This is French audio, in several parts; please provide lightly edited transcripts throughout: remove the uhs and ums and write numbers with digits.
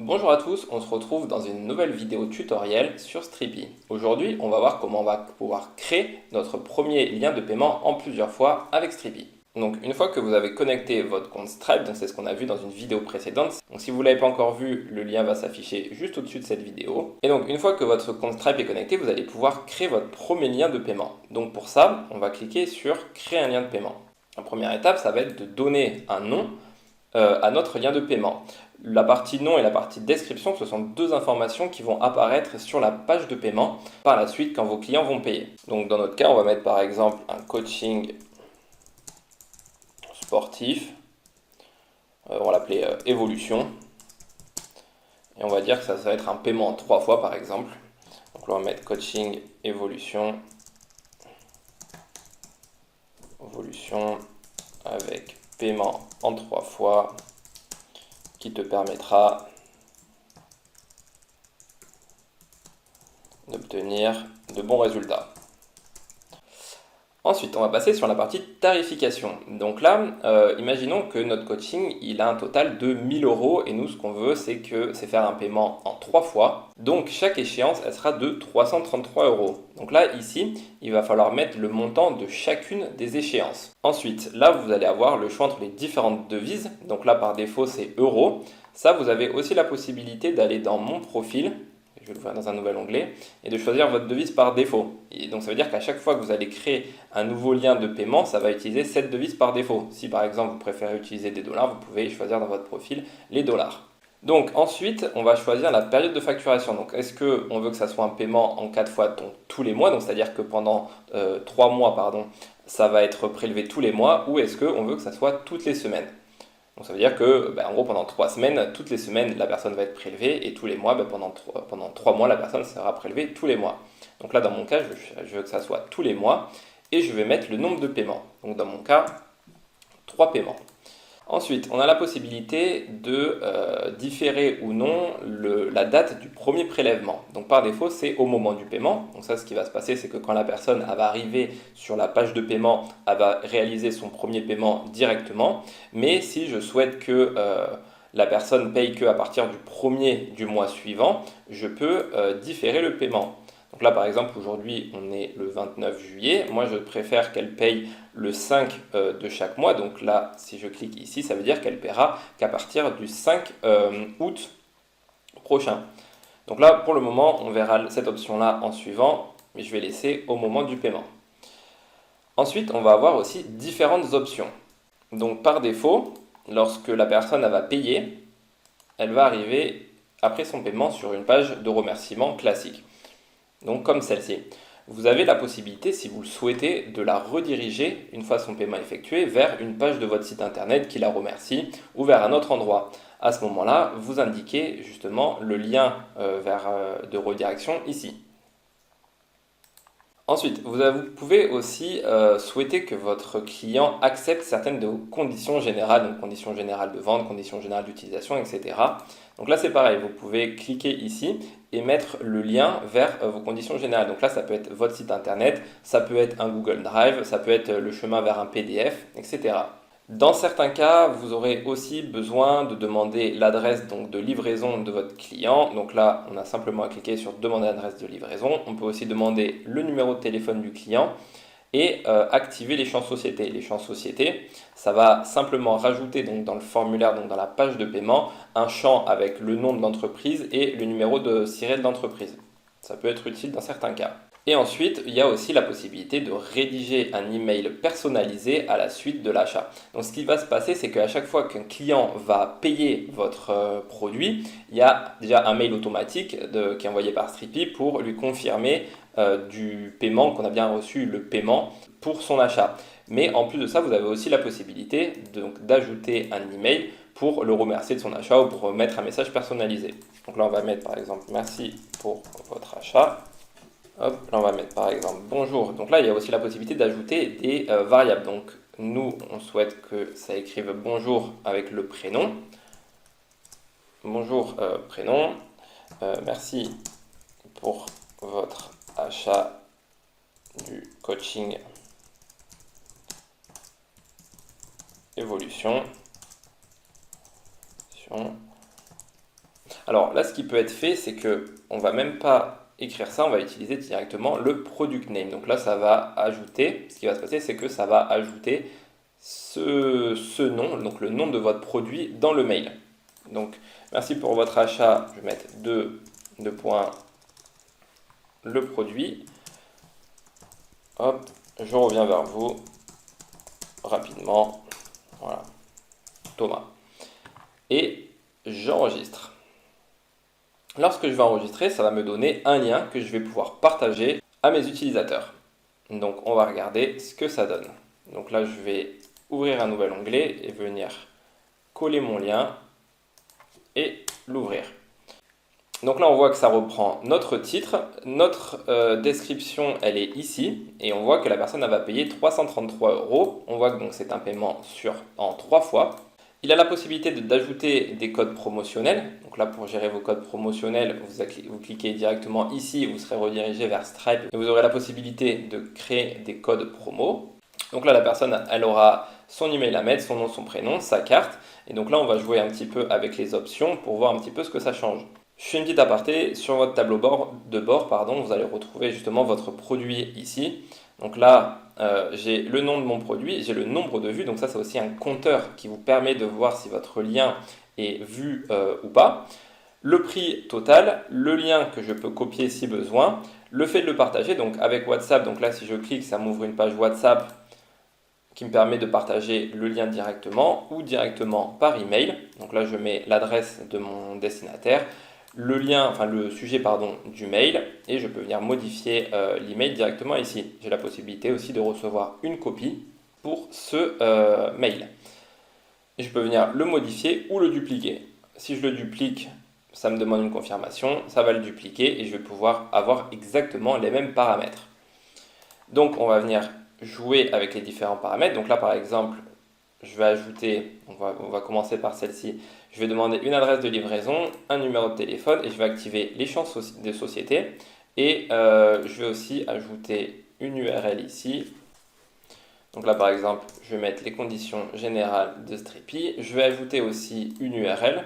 Bonjour à tous, on se retrouve dans une nouvelle vidéo tutoriel sur Stripe. Aujourd'hui, on va voir comment on va pouvoir créer notre premier lien de paiement en plusieurs fois avec Stripe. Donc une fois que vous avez connecté votre compte Stripe, donc c'est ce qu'on a vu dans une vidéo précédente, donc si vous ne l'avez pas encore vu, le lien va s'afficher juste au-dessus de cette vidéo. Et donc une fois que votre compte Stripe est connecté, vous allez pouvoir créer votre premier lien de paiement. Donc pour ça, on va cliquer sur créer un lien de paiement. La première étape, ça va être de donner un nom à notre lien de paiement. La partie nom et la partie description, ce sont deux informations qui vont apparaître sur la page de paiement par la suite quand vos clients vont payer. Donc dans notre cas, on va mettre par exemple un coaching sportif, on va l'appeler évolution, et on va dire que ça va être un paiement en 3 fois par exemple. Donc là on va mettre coaching évolution avec paiement en 3 fois qui te permettra d'obtenir de bons résultats. Ensuite, on va passer sur la partie tarification. Donc là, imaginons que notre coaching, il a un total de 1000 euros et nous, ce qu'on veut, c'est faire un paiement en 3 fois. Donc chaque échéance, elle sera de 333 euros. Donc là, ici, il va falloir mettre le montant de chacune des échéances. Ensuite, là, vous allez avoir le choix entre les différentes devises. Donc là, par défaut, c'est euros. Ça, vous avez aussi la possibilité d'aller dans mon profil. Je vais l'ouvrir dans un nouvel onglet, et de choisir votre devise par défaut. Et donc ça veut dire qu'à chaque fois que vous allez créer un nouveau lien de paiement, ça va utiliser cette devise par défaut. Si par exemple vous préférez utiliser des dollars, vous pouvez choisir dans votre profil les dollars. Donc ensuite, on va choisir la période de facturation. Donc est-ce qu'on veut que ça soit un paiement en 4 fois donc, tous les mois, donc c'est-à-dire que pendant 3 mois, ça va être prélevé tous les mois, ou est-ce qu'on veut que ça soit toutes les semaines? Donc ça veut dire que, en gros, pendant 3 semaines, toutes les semaines, la personne va être prélevée et tous les mois, pendant 3 mois, la personne sera prélevée tous les mois. Donc là, dans mon cas, je veux que ça soit tous les mois et je vais mettre le nombre de paiements. Donc dans mon cas, 3 paiements. Ensuite, on a la possibilité de différer ou non la date du premier prélèvement. Donc par défaut, c'est au moment du paiement. Donc ça, ce qui va se passer, c'est que quand la personne elle va arriver sur la page de paiement, elle va réaliser son premier paiement directement. Mais si je souhaite que la personne paye qu'à partir du premier du mois suivant, je peux différer le paiement. Donc là, par exemple, aujourd'hui, on est le 29 juillet. Moi, je préfère qu'elle paye le 5 de chaque mois. Donc là, si je clique ici, ça veut dire qu'elle paiera qu'à partir du 5 août prochain. Donc là, pour le moment, on verra cette option-là en suivant, mais je vais laisser au moment du paiement. Ensuite, on va avoir aussi différentes options. Donc par défaut, lorsque la personne va payer, elle va arriver après son paiement sur une page de remerciement classique. Donc comme celle-ci. Vous avez la possibilité, si vous le souhaitez, de la rediriger, une fois son paiement effectué, vers une page de votre site internet qui la remercie ou vers un autre endroit. À ce moment-là, vous indiquez justement le lien de redirection ici. Ensuite, vous pouvez aussi souhaiter que votre client accepte certaines de vos conditions générales, donc conditions générales de vente, conditions générales d'utilisation, etc. Donc là, c'est pareil, vous pouvez cliquer ici et mettre le lien vers vos conditions générales. Donc là, ça peut être votre site internet, ça peut être un Google Drive, ça peut être le chemin vers un PDF, etc. Dans certains cas, vous aurez aussi besoin de demander l'adresse de livraison de votre client. Donc là, on a simplement à cliquer sur demander l'adresse de livraison. On peut aussi demander le numéro de téléphone du client et activer les champs société. Les champs société, ça va simplement rajouter dans le formulaire, donc dans la page de paiement, un champ avec le nom de l'entreprise et le numéro de SIRET de l'entreprise. Ça peut être utile dans certains cas. Et ensuite, il y a aussi la possibilité de rédiger un email personnalisé à la suite de l'achat. Donc ce qui va se passer, c'est qu'à chaque fois qu'un client va payer votre produit, il y a déjà un mail automatique qui est envoyé par Stripe pour lui confirmer du paiement, qu'on a bien reçu le paiement pour son achat. Mais en plus de ça, vous avez aussi la possibilité d'ajouter un email pour le remercier de son achat ou pour mettre un message personnalisé. Donc là, on va mettre par exemple merci pour votre achat. Hop, là on va mettre par exemple bonjour. Donc là il y a aussi la possibilité d'ajouter des variables. Donc nous on souhaite que ça écrive bonjour avec le prénom. Bonjour prénom. Merci pour votre achat du coaching évolution. Alors là, ce qui peut être fait, c'est que on va même pas écrire ça, on va utiliser directement le product name. Donc là, ça va ajouter, ce qui va se passer, c'est que ça va ajouter ce nom, donc le nom de votre produit dans le mail. Donc, merci pour votre achat, je vais mettre deux points, le produit. Hop, je reviens vers vous rapidement. Voilà, Thomas. Et j'enregistre. Lorsque je vais enregistrer, ça va me donner un lien que je vais pouvoir partager à mes utilisateurs. Donc on va regarder ce que ça donne. Donc là, je vais ouvrir un nouvel onglet et venir coller mon lien et l'ouvrir. Donc là, on voit que ça reprend notre titre, notre description, elle est ici, et on voit que la personne elle va payer 333 €. On voit que donc c'est un paiement en 3 fois. Il a la possibilité d'ajouter des codes promotionnels. Donc là, pour gérer vos codes promotionnels, vous cliquez directement ici, vous serez redirigé vers Stripe et vous aurez la possibilité de créer des codes promo. Donc là, la personne, elle aura son email à mettre, son nom, son prénom, sa carte. Et donc là, on va jouer un petit peu avec les options pour voir un petit peu ce que ça change. Je fais une petite aparté, sur votre tableau de bord, vous allez retrouver justement votre produit ici. Donc là, j'ai le nom de mon produit, j'ai le nombre de vues, donc ça c'est aussi un compteur qui vous permet de voir si votre lien est vu ou pas. Le prix total, le lien que je peux copier si besoin, le fait de le partager, donc avec WhatsApp, donc là si je clique, ça m'ouvre une page WhatsApp qui me permet de partager le lien directement ou directement par email. Donc là je mets l'adresse de mon destinataire, le lien, enfin le sujet pardon, du mail et je peux venir modifier l'email directement ici. J'ai la possibilité aussi de recevoir une copie pour ce mail. Et je peux venir le modifier ou le dupliquer. Si je le duplique, ça me demande une confirmation, ça va le dupliquer et je vais pouvoir avoir exactement les mêmes paramètres. Donc on va venir jouer avec les différents paramètres. Donc là par exemple, je vais ajouter, on va commencer par celle-ci, je vais demander une adresse de livraison, un numéro de téléphone et je vais activer les champs de société. Et je vais aussi ajouter une URL ici. Donc là par exemple, je vais mettre les conditions générales de Stripe. Je vais ajouter aussi une URL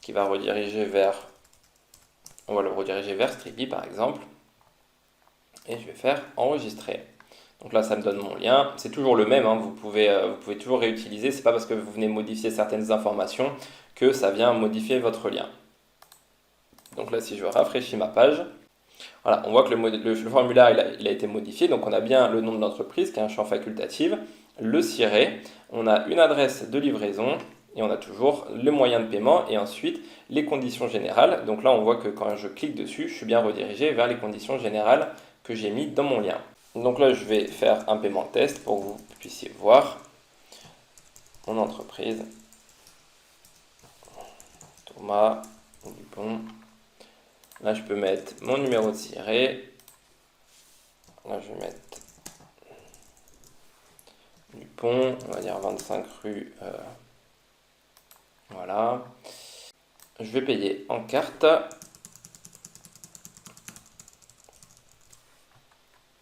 qui va rediriger vers, on va le rediriger vers Stripe par exemple. Et je vais faire enregistrer. Donc là, ça me donne mon lien. C'est toujours le même, hein. Vous pouvez toujours réutiliser. C'est pas parce que vous venez modifier certaines informations que ça vient modifier votre lien. Donc là, si je rafraîchis ma page, voilà, on voit que le formulaire il a été modifié. Donc on a bien le nom de l'entreprise qui est un champ facultatif, le ciré, on a une adresse de livraison et on a toujours les moyens de paiement et ensuite les conditions générales. Donc là, on voit que quand je clique dessus, je suis bien redirigé vers les conditions générales que j'ai mis dans mon lien. Donc là, je vais faire un paiement test pour que vous puissiez voir mon entreprise. Thomas Dupont. Là, je peux mettre mon numéro de ciré. Là, je vais mettre Dupont, on va dire 25 rue. Voilà. Je vais payer en carte.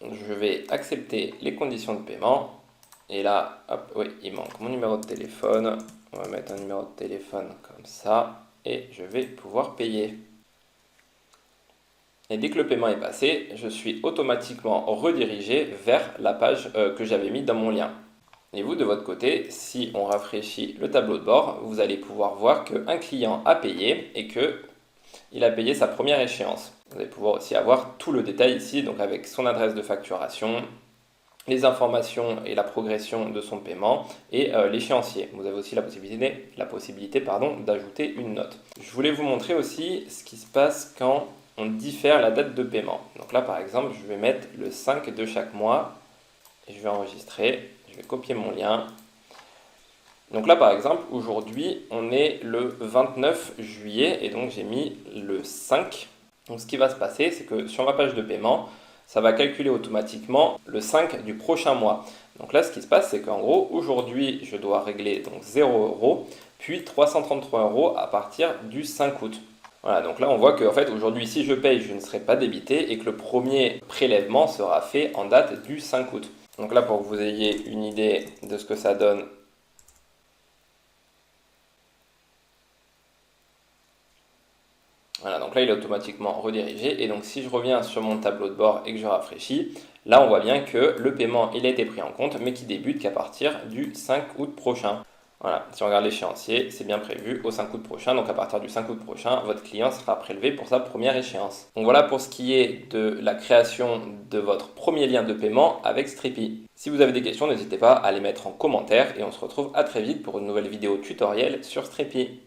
Je vais accepter les conditions de paiement. Et là, hop, oui, il manque mon numéro de téléphone. On va mettre un numéro de téléphone comme ça. Et je vais pouvoir payer. Et dès que le paiement est passé, je suis automatiquement redirigé vers la page que j'avais mis dans mon lien. Et vous, de votre côté, si on rafraîchit le tableau de bord, vous allez pouvoir voir qu'un client a payé et qu'il a payé sa première échéance. Vous allez pouvoir aussi avoir tout le détail ici, donc avec son adresse de facturation, les informations et la progression de son paiement et l'échéancier. Vous avez aussi la possibilité d'ajouter une note. Je voulais vous montrer aussi ce qui se passe quand on diffère la date de paiement. Donc là par exemple, je vais mettre le 5 de chaque mois et je vais enregistrer, je vais copier mon lien. Donc là par exemple, aujourd'hui on est le 29 juillet et donc j'ai mis le 5. Donc ce qui va se passer, c'est que sur ma page de paiement, ça va calculer automatiquement le 5 du prochain mois. Donc là, ce qui se passe, c'est qu'en gros, aujourd'hui, je dois régler donc 0 €, puis 333 € à partir du 5 août. Voilà, donc là, on voit que en fait, aujourd'hui, si je paye, je ne serai pas débité et que le premier prélèvement sera fait en date du 5 août. Donc là, pour que vous ayez une idée de ce que ça donne, Voilà, donc là il est automatiquement redirigé et donc si je reviens sur mon tableau de bord et que je rafraîchis, là on voit bien que le paiement il a été pris en compte mais qui débute qu'à partir du 5 août prochain. Voilà, si on regarde l'échéancier, c'est bien prévu au 5 août prochain, donc à partir du 5 août prochain, votre client sera prélevé pour sa première échéance. Donc voilà pour ce qui est de la création de votre premier lien de paiement avec Stripi. Si vous avez des questions, n'hésitez pas à les mettre en commentaire et on se retrouve à très vite pour une nouvelle vidéo tutoriel sur Stripi.